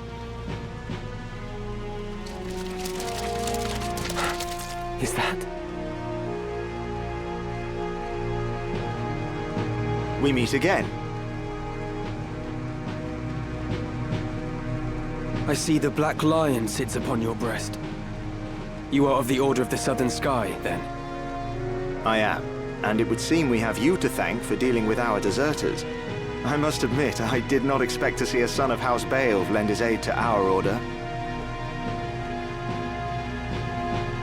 Speaker 1: Is that?
Speaker 6: We meet again.
Speaker 1: I see the Black Lion sits upon your breast. You are of the Order of the Southern Sky, then?
Speaker 6: I am, and it would seem we have you to thank for dealing with our deserters. I must admit, I did not expect to see a son of House Beowulf lend his aid to our order.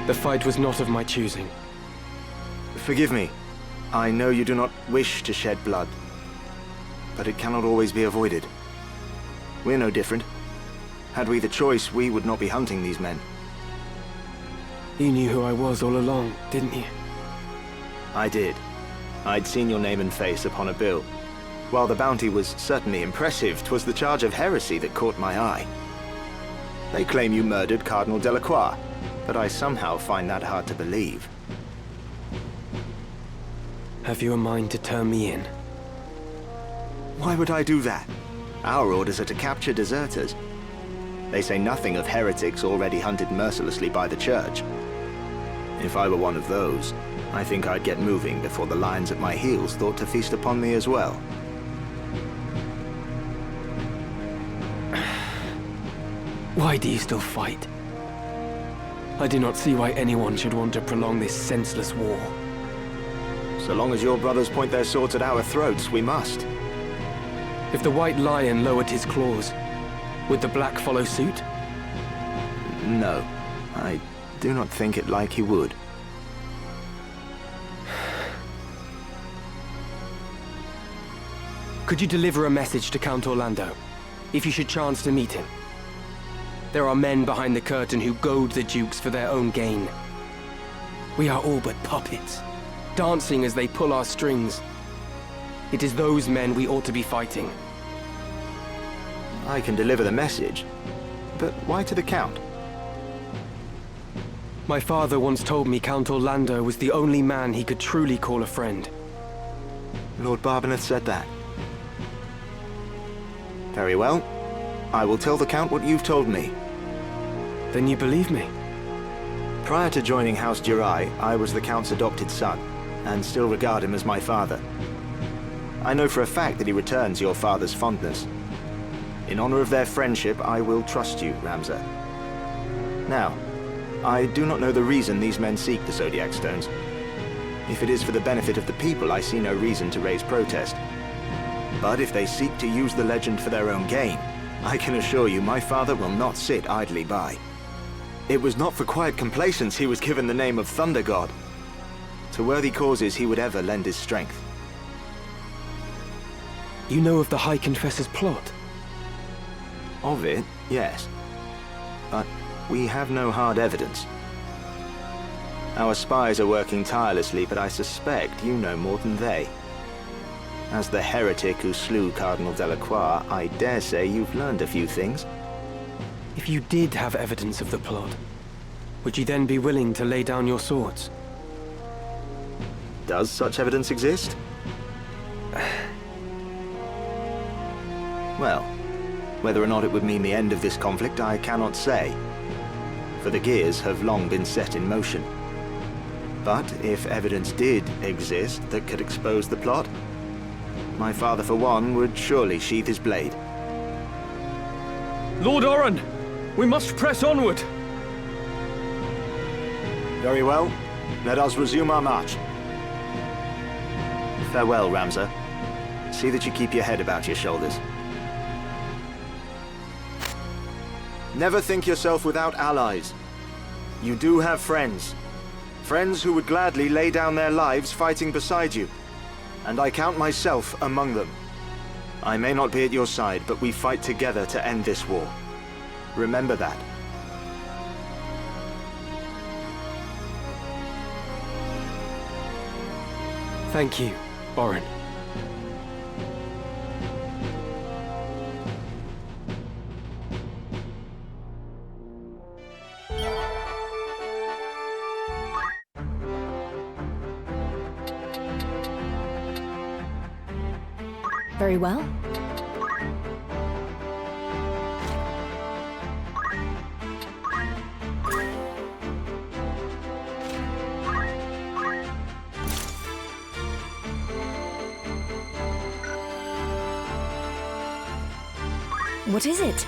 Speaker 1: The fight was not of my choosing.
Speaker 6: Forgive me. I know you do not wish to shed blood, but it cannot always be avoided. We're no different. Had we the choice, we would not be hunting these men.
Speaker 1: You knew who I was all along, didn't you?
Speaker 6: I did. I'd seen your name and face upon a bill. While the bounty was certainly impressive, 'twas the charge of heresy that caught my eye. They claim you murdered Cardinal Delacroix, but I somehow find that hard to believe.
Speaker 1: Have you a mind to turn me in?
Speaker 6: Why would I do that? Our orders are to capture deserters. They say nothing of heretics already hunted mercilessly by the Church. If I were one of those, I think I'd get moving before the lions at my heels thought to feast upon me as well.
Speaker 1: Why do you still fight? I do not see why anyone should want to prolong this senseless war.
Speaker 6: So long as your brothers point their swords at our throats, we must.
Speaker 1: If the White Lion lowered his claws, would the Black follow suit?
Speaker 6: No, I do not think it like he would.
Speaker 1: Could you deliver a message to Count Orlando, if you should chance to meet him? There are men behind the curtain who goad the dukes for their own gain. We are all but puppets, dancing as they pull our strings. It is those men we ought to be fighting.
Speaker 6: I can deliver the message, but why to the Count?
Speaker 1: My father once told me Count Orlando was the only man he could truly call a friend.
Speaker 6: Lord Barbeneth said that. Very well. I will tell the Count what you've told me.
Speaker 1: Then you believe me?
Speaker 6: Prior to joining House Durai, I was the Count's adopted son, and still regard him as my father. I know for a fact that he returns your father's fondness. In honor of their friendship, I will trust you, Ramza. Now, I do not know the reason these men seek the Zodiac Stones. If it is for the benefit of the people, I see no reason to raise protest. But if they seek to use the legend for their own gain, I can assure you my father will not sit idly by. It was not for quiet complacence he was given the name of Thunder God. To worthy causes he would ever lend his strength.
Speaker 1: You know of the High Confessor's plot?
Speaker 6: Of it, yes. But we have no hard evidence. Our spies are working tirelessly, but I suspect you know more than they. As the heretic who slew Cardinal Delacroix, I dare say you've learned a few things.
Speaker 1: If you did have evidence of the plot, would you then be willing to lay down your swords?
Speaker 6: Does such evidence exist? Well, whether or not it would mean the end of this conflict, I cannot say. For the gears have long been set in motion. But if evidence did exist that could expose the plot, my father, for one, would surely sheathe his blade.
Speaker 12: Lord Oren! We must press onward!
Speaker 6: Very well. Let us resume our march. Farewell, Ramza. See that you keep your head about your shoulders. Never think yourself without allies. You do have friends. Friends who would gladly lay down their lives fighting beside you. And I count myself among them. I may not be at your side, but we fight together to end this war. Remember that.
Speaker 1: Thank you, Oren.
Speaker 16: Very well. What is it?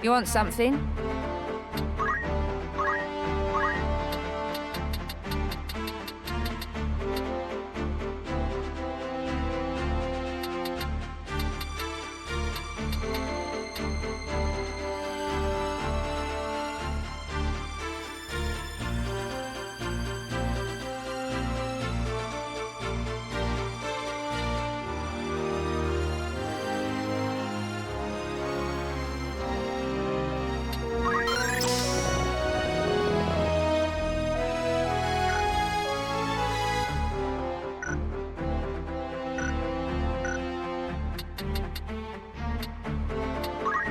Speaker 21: You want something?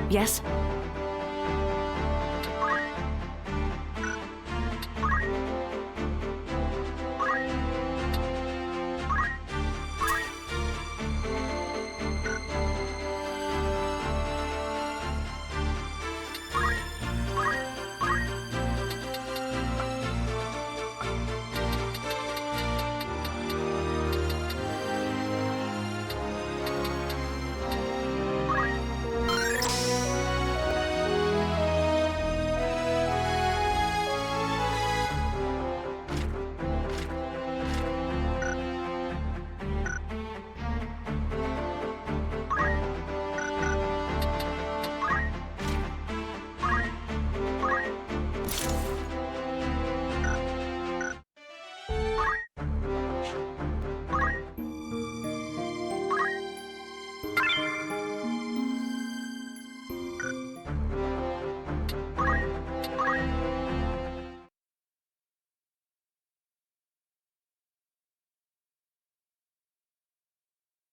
Speaker 7: Yes?